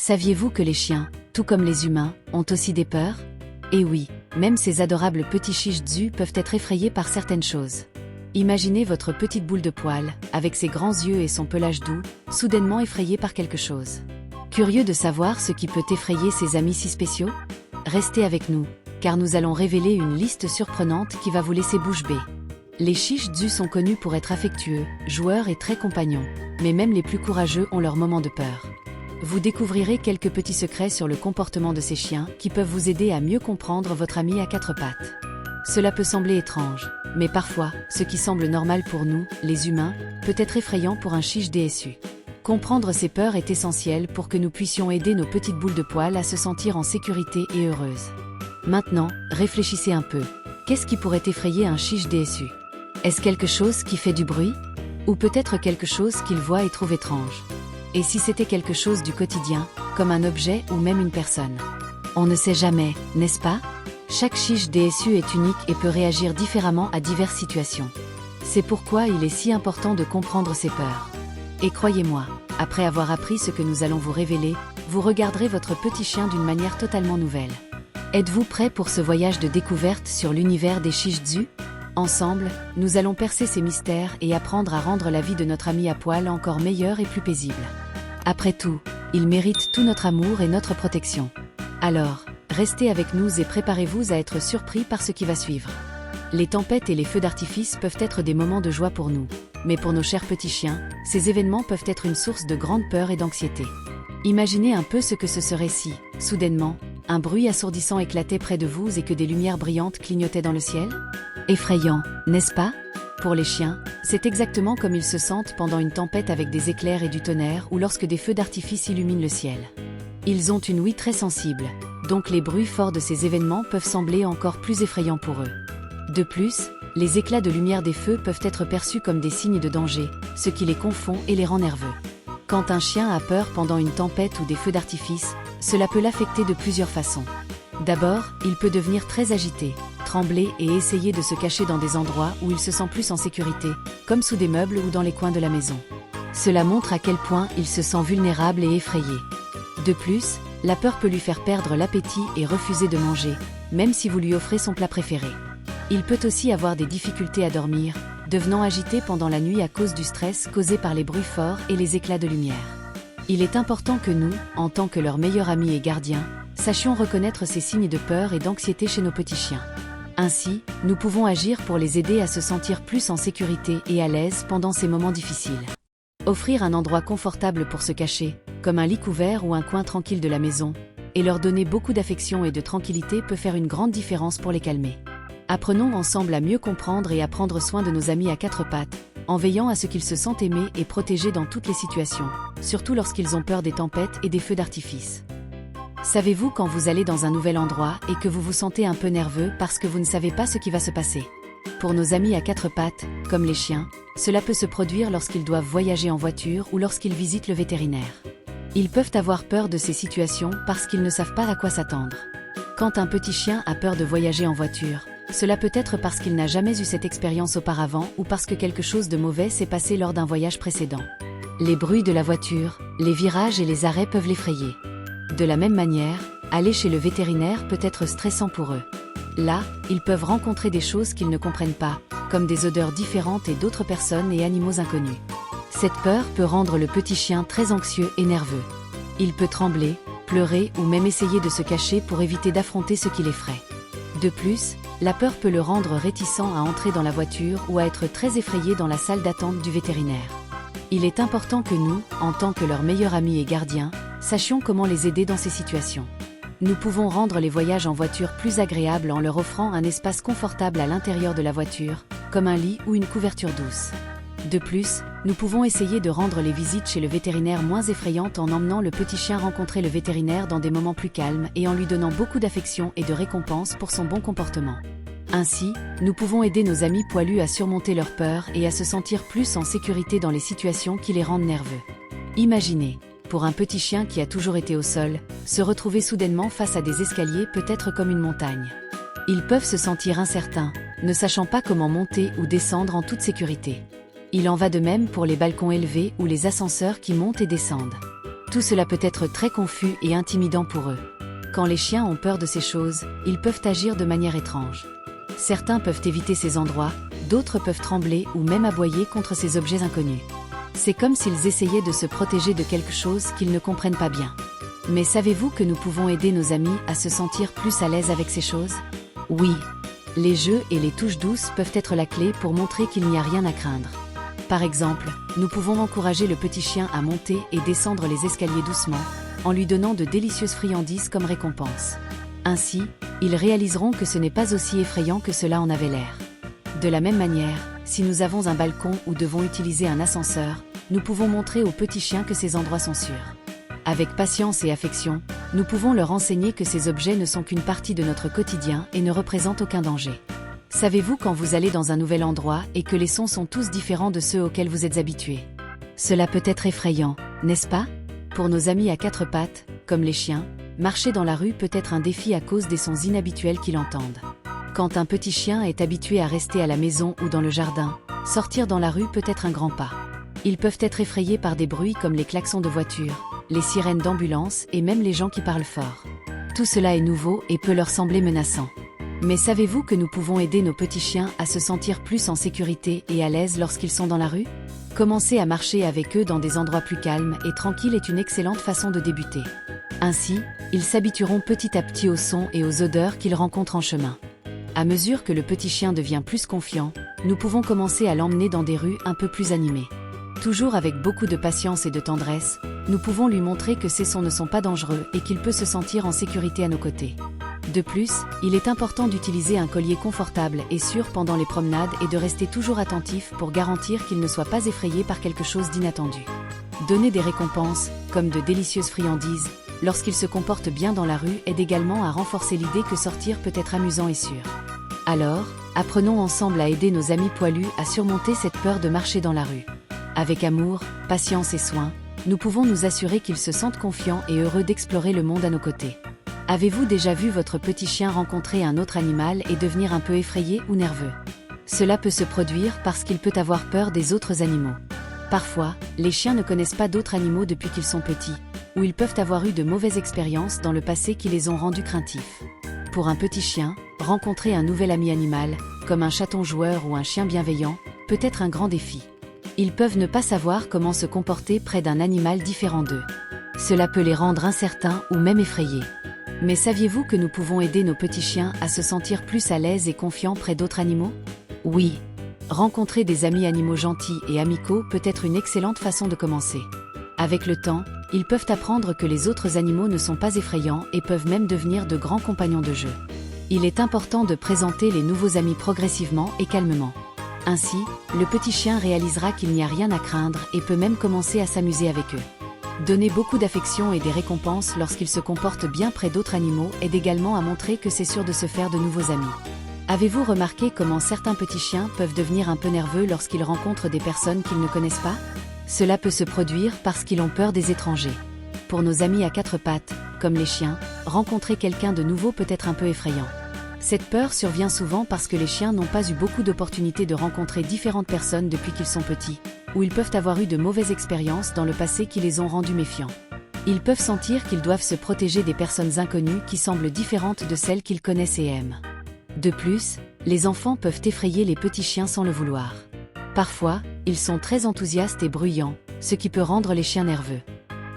Saviez-vous que les chiens, tout comme les humains, ont aussi des peurs? Eh oui, même ces adorables petits shih tzus peuvent être effrayés par certaines choses. Imaginez votre petite boule de poil, avec ses grands yeux et son pelage doux, soudainement effrayé par quelque chose. Curieux de savoir ce qui peut effrayer ses amis si spéciaux? Restez avec nous, car nous allons révéler une liste surprenante qui va vous laisser bouche bée. Les shih tzus sont connus pour être affectueux, joueurs et très compagnons, mais même les plus courageux ont leurs moments de peur. Vous découvrirez quelques petits secrets sur le comportement de ces chiens qui peuvent vous aider à mieux comprendre votre ami à quatre pattes. Cela peut sembler étrange, mais parfois, ce qui semble normal pour nous, les humains, peut être effrayant pour un shih DSU. Comprendre ces peurs est essentiel pour que nous puissions aider nos petites boules de poil à se sentir en sécurité et heureuses. Maintenant, réfléchissez un peu. Qu'est-ce qui pourrait effrayer un shih DSU? Est-ce quelque chose qui fait du bruit? Ou peut-être quelque chose qu'il voit et trouve étrange? Et si c'était quelque chose du quotidien, comme un objet ou même une personne? On ne sait jamais, n'est-ce pas? Chaque shih DSU est unique et peut réagir différemment à diverses situations. C'est pourquoi il est si important de comprendre ses peurs. Et croyez-moi, après avoir appris ce que nous allons vous révéler, vous regarderez votre petit chien d'une manière totalement nouvelle. Êtes-vous prêt pour ce voyage de découverte sur l'univers des shih tzus? Ensemble, nous allons percer ces mystères et apprendre à rendre la vie de notre ami à poil encore meilleure et plus paisible. Après tout, il mérite tout notre amour et notre protection. Alors, restez avec nous et préparez-vous à être surpris par ce qui va suivre. Les tempêtes et les feux d'artifice peuvent être des moments de joie pour nous, mais pour nos chers petits chiens, ces événements peuvent être une source de grande peur et d'anxiété. Imaginez un peu ce que ce serait si, soudainement, un bruit assourdissant éclatait près de vous et que des lumières brillantes clignotaient dans le ciel? Effrayant, n'est-ce pas? Pour les chiens, c'est exactement comme ils se sentent pendant une tempête avec des éclairs et du tonnerre ou lorsque des feux d'artifice illuminent le ciel. Ils ont une ouïe très sensible, donc les bruits forts de ces événements peuvent sembler encore plus effrayants pour eux. De plus, les éclats de lumière des feux peuvent être perçus comme des signes de danger, ce qui les confond et les rend nerveux. Quand un chien a peur pendant une tempête ou des feux d'artifice, cela peut l'affecter de plusieurs façons. D'abord, il peut devenir très agité, trembler et essayer de se cacher dans des endroits où il se sent plus en sécurité, comme sous des meubles ou dans les coins de la maison. Cela montre à quel point il se sent vulnérable et effrayé. De plus, la peur peut lui faire perdre l'appétit et refuser de manger, même si vous lui offrez son plat préféré. Il peut aussi avoir des difficultés à dormir, devenant agité pendant la nuit à cause du stress causé par les bruits forts et les éclats de lumière. Il est important que nous, en tant que leur meilleur ami et gardien, sachions reconnaître ces signes de peur et d'anxiété chez nos petits chiens. Ainsi, nous pouvons agir pour les aider à se sentir plus en sécurité et à l'aise pendant ces moments difficiles. Offrir un endroit confortable pour se cacher, comme un lit couvert ou un coin tranquille de la maison, et leur donner beaucoup d'affection et de tranquillité peut faire une grande différence pour les calmer. Apprenons ensemble à mieux comprendre et à prendre soin de nos amis à quatre pattes, en veillant à ce qu'ils se sentent aimés et protégés dans toutes les situations, surtout lorsqu'ils ont peur des tempêtes et des feux d'artifice. Savez-vous quand vous allez dans un nouvel endroit et que vous vous sentez un peu nerveux parce que vous ne savez pas ce qui va se passer? Pour nos amis à quatre pattes, comme les chiens, cela peut se produire lorsqu'ils doivent voyager en voiture ou lorsqu'ils visitent le vétérinaire. Ils peuvent avoir peur de ces situations parce qu'ils ne savent pas à quoi s'attendre. Quand un petit chien a peur de voyager en voiture, cela peut être parce qu'il n'a jamais eu cette expérience auparavant ou parce que quelque chose de mauvais s'est passé lors d'un voyage précédent. Les bruits de la voiture, les virages et les arrêts peuvent l'effrayer. De la même manière, aller chez le vétérinaire peut être stressant pour eux. Là, ils peuvent rencontrer des choses qu'ils ne comprennent pas, comme des odeurs différentes et d'autres personnes et animaux inconnus. Cette peur peut rendre le petit chien très anxieux et nerveux. Il peut trembler, pleurer ou même essayer de se cacher pour éviter d'affronter ce qui l'effraie. De plus, la peur peut le rendre réticent à entrer dans la voiture ou à être très effrayé dans la salle d'attente du vétérinaire. Il est important que nous, en tant que leur meilleur ami et gardien, sachions comment les aider dans ces situations. Nous pouvons rendre les voyages en voiture plus agréables en leur offrant un espace confortable à l'intérieur de la voiture, comme un lit ou une couverture douce. De plus, nous pouvons essayer de rendre les visites chez le vétérinaire moins effrayantes en emmenant le petit chien rencontrer le vétérinaire dans des moments plus calmes et en lui donnant beaucoup d'affection et de récompense pour son bon comportement. Ainsi, nous pouvons aider nos amis poilus à surmonter leur peur et à se sentir plus en sécurité dans les situations qui les rendent nerveux. Imaginez, pour un petit chien qui a toujours été au sol, se retrouver soudainement face à des escaliers peut être comme une montagne. Ils peuvent se sentir incertains, ne sachant pas comment monter ou descendre en toute sécurité. Il en va de même pour les balcons élevés ou les ascenseurs qui montent et descendent. Tout cela peut être très confus et intimidant pour eux. Quand les chiens ont peur de ces choses, ils peuvent agir de manière étrange. Certains peuvent éviter ces endroits, d'autres peuvent trembler ou même aboyer contre ces objets inconnus. C'est comme s'ils essayaient de se protéger de quelque chose qu'ils ne comprennent pas bien. Mais savez-vous que nous pouvons aider nos amis à se sentir plus à l'aise avec ces choses? Oui. Les jeux et les touches douces peuvent être la clé pour montrer qu'il n'y a rien à craindre. Par exemple, nous pouvons encourager le petit chien à monter et descendre les escaliers doucement, en lui donnant de délicieuses friandises comme récompense. Ainsi, ils réaliseront que ce n'est pas aussi effrayant que cela en avait l'air. De la même manière, si nous avons un balcon ou devons utiliser un ascenseur, nous pouvons montrer aux petits chiens que ces endroits sont sûrs. Avec patience et affection, nous pouvons leur enseigner que ces objets ne sont qu'une partie de notre quotidien et ne représentent aucun danger. Savez-vous quand vous allez dans un nouvel endroit et que les sons sont tous différents de ceux auxquels vous êtes habitués? Cela peut être effrayant, n'est-ce pas? Pour nos amis à quatre pattes, comme les chiens, marcher dans la rue peut être un défi à cause des sons inhabituels qu'ils entendent. Quand un petit chien est habitué à rester à la maison ou dans le jardin, sortir dans la rue peut être un grand pas. Ils peuvent être effrayés par des bruits comme les klaxons de voitures, les sirènes d'ambulance et même les gens qui parlent fort. Tout cela est nouveau et peut leur sembler menaçant. Mais savez-vous que nous pouvons aider nos petits chiens à se sentir plus en sécurité et à l'aise lorsqu'ils sont dans la rue? Commencer à marcher avec eux dans des endroits plus calmes et tranquilles est une excellente façon de débuter. Ainsi, ils s'habitueront petit à petit aux sons et aux odeurs qu'ils rencontrent en chemin. À mesure que le petit chien devient plus confiant, nous pouvons commencer à l'emmener dans des rues un peu plus animées. Toujours avec beaucoup de patience et de tendresse, nous pouvons lui montrer que ces sons ne sont pas dangereux et qu'il peut se sentir en sécurité à nos côtés. De plus, il est important d'utiliser un collier confortable et sûr pendant les promenades et de rester toujours attentif pour garantir qu'il ne soit pas effrayé par quelque chose d'inattendu. Donner des récompenses, comme de délicieuses friandises, lorsqu'il se comporte bien dans la rue aide également à renforcer l'idée que sortir peut être amusant et sûr. Alors, apprenons ensemble à aider nos amis poilus à surmonter cette peur de marcher dans la rue. Avec amour, patience et soin, nous pouvons nous assurer qu'ils se sentent confiants et heureux d'explorer le monde à nos côtés. Avez-vous déjà vu votre petit chien rencontrer un autre animal et devenir un peu effrayé ou nerveux? Cela peut se produire parce qu'il peut avoir peur des autres animaux. Parfois, les chiens ne connaissent pas d'autres animaux depuis qu'ils sont petits, ou ils peuvent avoir eu de mauvaises expériences dans le passé qui les ont rendus craintifs. Pour un petit chien, rencontrer un nouvel ami animal, comme un chaton joueur ou un chien bienveillant, peut être un grand défi. Ils peuvent ne pas savoir comment se comporter près d'un animal différent d'eux. Cela peut les rendre incertains ou même effrayés. Mais saviez-vous que nous pouvons aider nos petits chiens à se sentir plus à l'aise et confiants près d'autres animaux? Oui. Rencontrer des amis animaux gentils et amicaux peut être une excellente façon de commencer. Avec le temps, ils peuvent apprendre que les autres animaux ne sont pas effrayants et peuvent même devenir de grands compagnons de jeu. Il est important de présenter les nouveaux amis progressivement et calmement. Ainsi, le petit chien réalisera qu'il n'y a rien à craindre et peut même commencer à s'amuser avec eux. Donner beaucoup d'affection et des récompenses lorsqu'ils se comportent bien près d'autres animaux aide également à montrer que c'est sûr de se faire de nouveaux amis. Avez-vous remarqué comment certains petits chiens peuvent devenir un peu nerveux lorsqu'ils rencontrent des personnes qu'ils ne connaissent pas? Cela peut se produire parce qu'ils ont peur des étrangers. Pour nos amis à quatre pattes, comme les chiens, rencontrer quelqu'un de nouveau peut être un peu effrayant. Cette peur survient souvent parce que les chiens n'ont pas eu beaucoup d'opportunités de rencontrer différentes personnes depuis qu'ils sont petits, ou ils peuvent avoir eu de mauvaises expériences dans le passé qui les ont rendus méfiants. Ils peuvent sentir qu'ils doivent se protéger des personnes inconnues qui semblent différentes de celles qu'ils connaissent et aiment. De plus, les enfants peuvent effrayer les petits chiens sans le vouloir. Parfois, ils sont très enthousiastes et bruyants, ce qui peut rendre les chiens nerveux.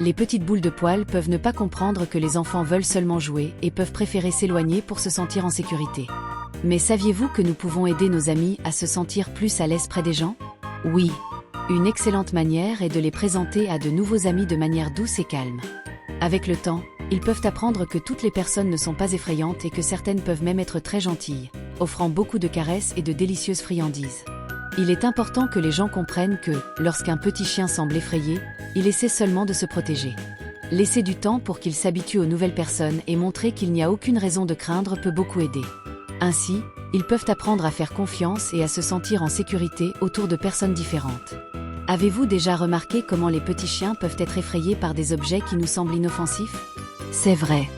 Les petites boules de poils peuvent ne pas comprendre que les enfants veulent seulement jouer et peuvent préférer s'éloigner pour se sentir en sécurité. Mais saviez-vous que nous pouvons aider nos amis à se sentir plus à l'aise près des gens? Oui. Une excellente manière est de les présenter à de nouveaux amis de manière douce et calme. Avec le temps, ils peuvent apprendre que toutes les personnes ne sont pas effrayantes et que certaines peuvent même être très gentilles, offrant beaucoup de caresses et de délicieuses friandises. Il est important que les gens comprennent que, lorsqu'un petit chien semble effrayé, il essaie seulement de se protéger. Laisser du temps pour qu'il s'habitue aux nouvelles personnes et montrer qu'il n'y a aucune raison de craindre peut beaucoup aider. Ainsi, ils peuvent apprendre à faire confiance et à se sentir en sécurité autour de personnes différentes. Avez-vous déjà remarqué comment les petits chiens peuvent être effrayés par des objets qui nous semblent inoffensifs? C'est vrai.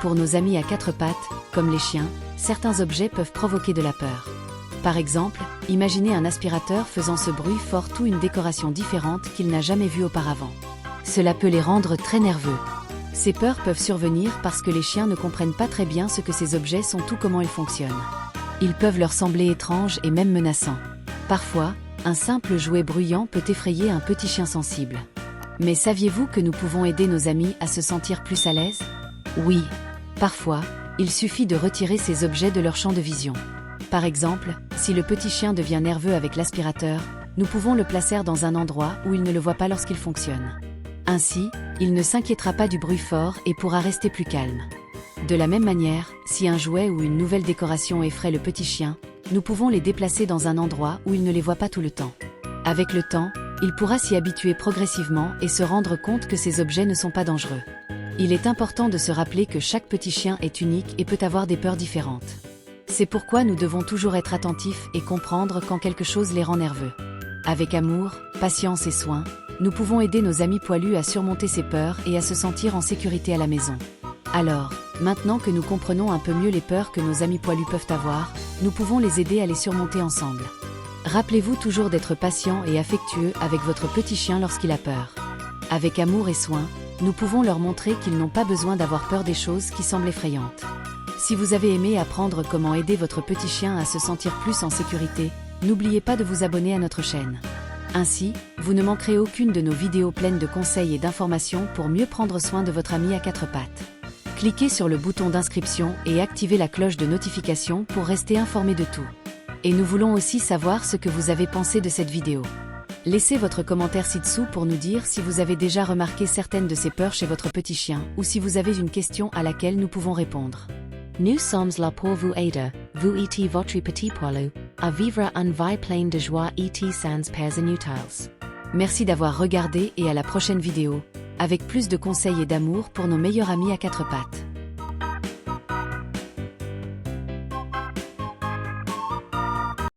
Pour nos amis à quatre pattes, comme les chiens, certains objets peuvent provoquer de la peur. Par exemple, imaginez un aspirateur faisant ce bruit fort ou une décoration différente qu'il n'a jamais vue auparavant. Cela peut les rendre très nerveux. Ces peurs peuvent survenir parce que les chiens ne comprennent pas très bien ce que ces objets sont ou comment ils fonctionnent. Ils peuvent leur sembler étranges et même menaçants. Parfois, un simple jouet bruyant peut effrayer un petit chien sensible. Mais saviez-vous que nous pouvons aider nos amis à se sentir plus à l'aise? Oui. Parfois, il suffit de retirer ces objets de leur champ de vision. Par exemple, si le petit chien devient nerveux avec l'aspirateur, nous pouvons le placer dans un endroit où il ne le voit pas lorsqu'il fonctionne. Ainsi, il ne s'inquiétera pas du bruit fort et pourra rester plus calme. De la même manière, si un jouet ou une nouvelle décoration effraie le petit chien, nous pouvons les déplacer dans un endroit où il ne les voit pas tout le temps. Avec le temps, il pourra s'y habituer progressivement et se rendre compte que ces objets ne sont pas dangereux. Il est important de se rappeler que chaque petit chien est unique et peut avoir des peurs différentes. C'est pourquoi nous devons toujours être attentifs et comprendre quand quelque chose les rend nerveux. Avec amour, patience et soin, nous pouvons aider nos amis poilus à surmonter ces peurs et à se sentir en sécurité à la maison. Alors, maintenant que nous comprenons un peu mieux les peurs que nos amis poilus peuvent avoir, nous pouvons les aider à les surmonter ensemble. Rappelez-vous toujours d'être patient et affectueux avec votre petit chien lorsqu'il a peur. Avec amour et soin, nous pouvons leur montrer qu'ils n'ont pas besoin d'avoir peur des choses qui semblent effrayantes. Si vous avez aimé apprendre comment aider votre petit chien à se sentir plus en sécurité, n'oubliez pas de vous abonner à notre chaîne. Ainsi, vous ne manquerez aucune de nos vidéos pleines de conseils et d'informations pour mieux prendre soin de votre ami à quatre pattes. Cliquez sur le bouton d'inscription et activez la cloche de notification pour rester informé de tout. Et nous voulons aussi savoir ce que vous avez pensé de cette vidéo. Laissez votre commentaire ci-dessous pour nous dire si vous avez déjà remarqué certaines de ces peurs chez votre petit chien ou si vous avez une question à laquelle nous pouvons répondre. Nous sommes là pour vous aider, vous et votre petit poilu, à vivre une vie pleine de joie et sans peurs inutiles. Merci d'avoir regardé et à la prochaine vidéo, avec plus de conseils et d'amour pour nos meilleurs amis à quatre pattes.